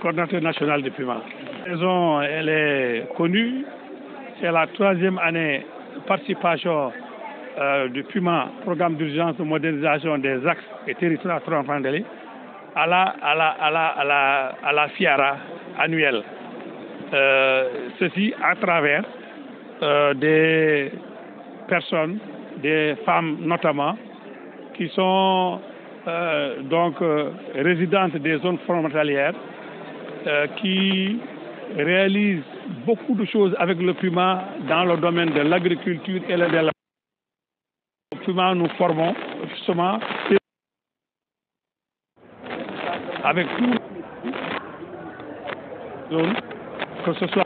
coordinateur national du PUMA. La raison, elle est connue. C'est la 3e année de participation du PUMA, programme d'urgence de modernisation des axes et territoires transfrontaliers, à la FIARA annuelle. Ceci à travers des personnes, des femmes notamment, qui sont résidentes des zones frontalières, qui réalisent beaucoup de choses avec le PUMA dans le domaine de l'agriculture et le développement. Au PUMA, nous formons justement avec tout zones, que ce soit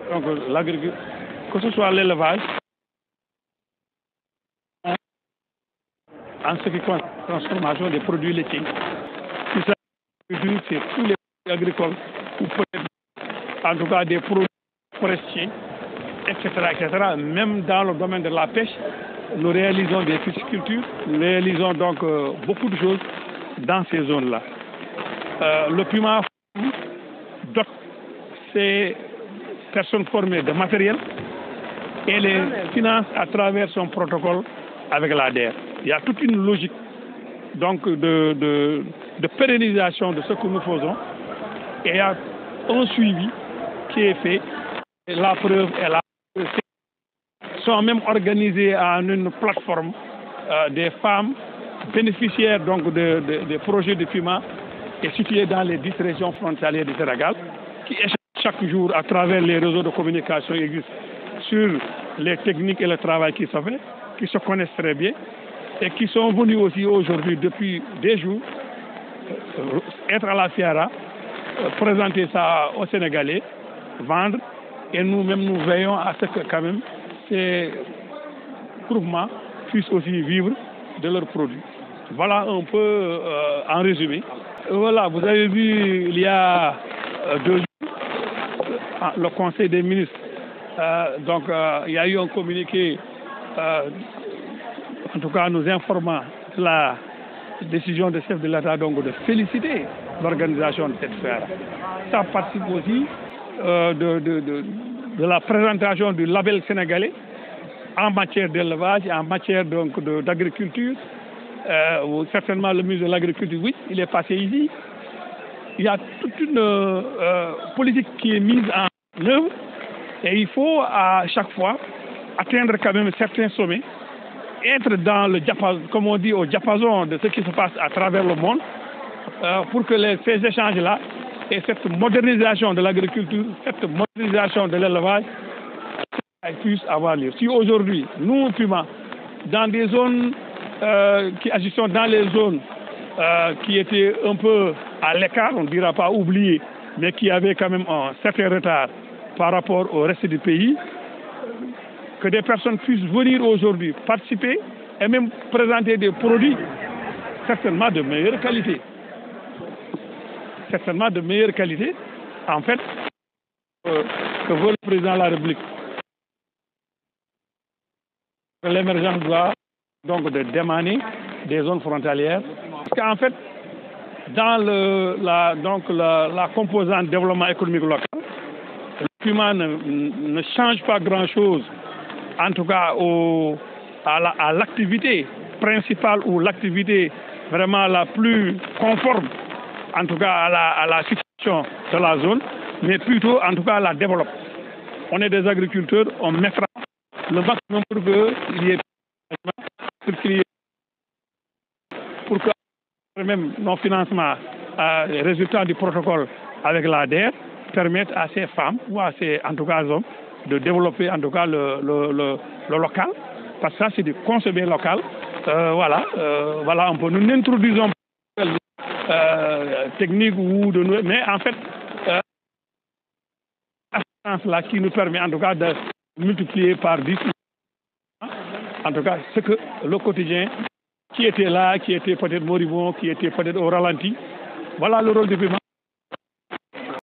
l'agriculture, que ce soit l'élevage, en ce qui concerne la transformation des produits laitiers. C'est tous les produits agricoles, ou peut-être en tout cas des produits forestiers, etc., etc. Même dans le domaine de la pêche, nous réalisons des piscicultures, nous réalisons donc beaucoup de choses dans ces zones-là. Le PUMA dote ces personnes formées de matériel et les finance à travers son protocole avec l'ADER. Il y a toute une logique donc de pérennisation de ce que nous faisons et il y a un suivi qui est fait. Et la preuve est là. Sont même organisés en une plateforme des femmes bénéficiaires donc des projets de PUMA et situées dans les 10 régions frontalières du Sénégal, qui échangent chaque jour à travers les réseaux de communication qui existent sur les techniques et le travail qui se fait, qui se connaissent très bien et qui sont venus aussi aujourd'hui depuis des jours être à la FIARA, présenter ça aux Sénégalais, vendre, et nous-mêmes nous veillons à ce que quand même ces groupements puissent aussi vivre de leurs produits. Voilà un peu en résumé. Voilà, vous avez vu il y a 2 jours le Conseil des ministres. Il y a eu un communiqué, en tout cas nous informant de la décision du chef de l'État donc de féliciter l'organisation de cette fête. Ça participe aussi de la présentation du label sénégalais en matière d'élevage, en matière d'agriculture. Certainement le ministre de l'Agriculture, oui, il est passé ici. Il y a toute une politique qui est mise en œuvre et il faut à chaque fois atteindre quand même certains sommets, être dans le diapason, comme on dit, au diapason de ce qui se passe à travers le monde pour que ces échanges-là et cette modernisation de l'agriculture, cette modernisation de l'élevage puissent avoir lieu. Si aujourd'hui, nous, PUMA, dans des zones qui agissons dans les zones qui étaient un peu à l'écart, on ne dira pas oubliées, mais qui avaient quand même un certain retard par rapport au reste du pays, que des personnes puissent venir aujourd'hui participer et même présenter des produits certainement de meilleure qualité. Certainement de meilleure qualité, en fait, que veut le président de la République. L'émergence doit donc de démaner des zones frontalières. Parce qu'en fait, dans la composante développement économique local, le PUMA ne change pas grand-chose, en tout cas à l'activité principale ou l'activité vraiment la plus conforme, en tout cas à la situation de la zone, mais plutôt en tout cas la développe. On est des agriculteurs, on mettra le maximum pour que même nos financements, les résultats du protocole avec l'ADER permettent à ces femmes ou à ces en tout cas hommes de développer en tout cas le local, parce que ça c'est du consommé local. Voilà un peu. Nous n'introduisons pas technique ou de nous, mais en fait là qui nous permet en tout cas de multiplier par 10 en tout cas ce que le quotidien qui était là, qui était peut-être moribond, qui était peut-être au ralenti. Voilà le rôle du PUMA.